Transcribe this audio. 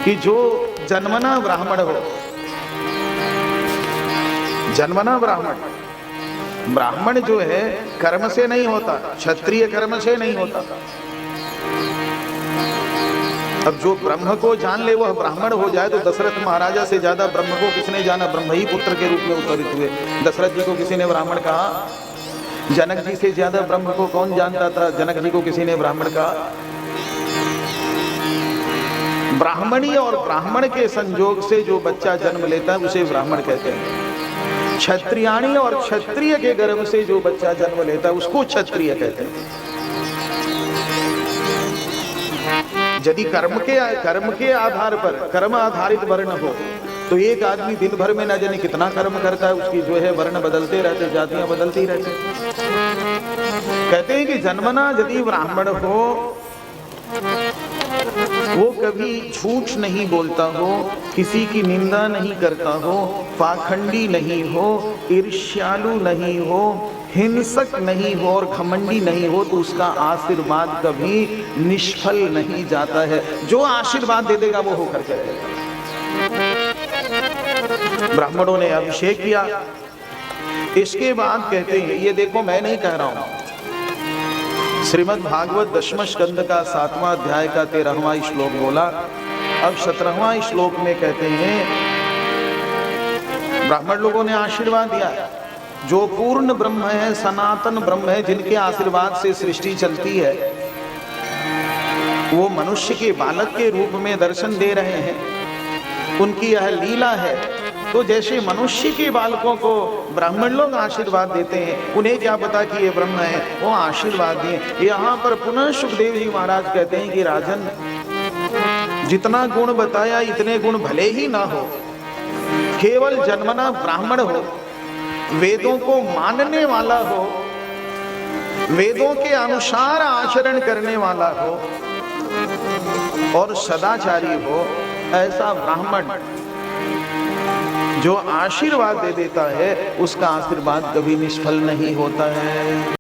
कि जो जन्मना ब्राह्मण हो, जन्मना ब्राह्मण जो है कर्म से नहीं होता, क्षत्रिय कर्म से नहीं होता। अब जो ब्रह्म को जान ले वह ब्राह्मण हो जाए, तो दशरथ महाराजा से ज्यादा ब्रह्म को किसने जाना? ब्रह्म ही पुत्र के रूप में अवतरित हुए। दशरथ जी को किसी ने ब्राह्मण कहा? जनक जी से ज्यादा ब्रह्म को कौन जानता था? जनक जी को किसी ने ब्राह्मण कहा? ब्राह्मणी और ब्राह्मण के संयोग से जो बच्चा जन्म लेता है उसे ब्राह्मण कहते हैं। क्षत्रियाणी और क्षत्रिय के गर्भ से जो बच्चा जन्म लेता है उसको क्षत्रिय कहते हैं। यदि कर्म के आधार पर, कर्म आधारित वर्ण हो, तो एक आदमी दिन भर में न जाने कितना कर्म करता है, उसकी जो है वर्ण बदलते रहते, जातियां बदलती रहती। कहते हैं कि जन्मना यदि ब्राह्मण हो, वो कभी झूठ नहीं बोलता हो, किसी की निंदा नहीं करता हो, पाखंडी नहीं हो, ईर्ष्यालु नहीं हो, हिंसक नहीं हो और घमंडी नहीं हो, तो उसका आशीर्वाद कभी निष्फल नहीं जाता है। जो आशीर्वाद दे देगा वो होकर के रहेगा। ब्राह्मणों ने अभिषेक किया। इसके बाद कहते हैं, ये देखो मैं नहीं कह रहा हूं, श्रीमद् भागवत दशम स्कंद का 7वां अध्याय का 13वां श्लोक बोला। अब 17वां श्लोक में कहते हैं, ब्राह्मण लोगों ने आशीर्वाद दिया, जो पूर्ण ब्रह्म है, सनातन ब्रह्म है, जिनके आशीर्वाद से सृष्टि चलती है, वो मनुष्य के बालक के रूप में दर्शन दे रहे हैं। उनकी यह लीला है। तो जैसे मनुष्य के बालकों को ब्राह्मण लोग आशीर्वाद देते हैं, उन्हें क्या पता कि ये ब्रह्म है, वो आशीर्वाद दिए। यहाँ पर पुनः सुखदेव जी महाराज कहते हैं कि राजन, जितना गुण बताया इतने गुण भले ही ना हो, केवल जन्मना ब्राह्मण हो, वेदों को मानने वाला हो, वेदों के अनुसार आचरण करने वाला हो और सदाचारी हो, ऐसा ब्राह्मण जो आशीर्वाद दे देता है, उसका आशीर्वाद कभी निष्फल नहीं होता है।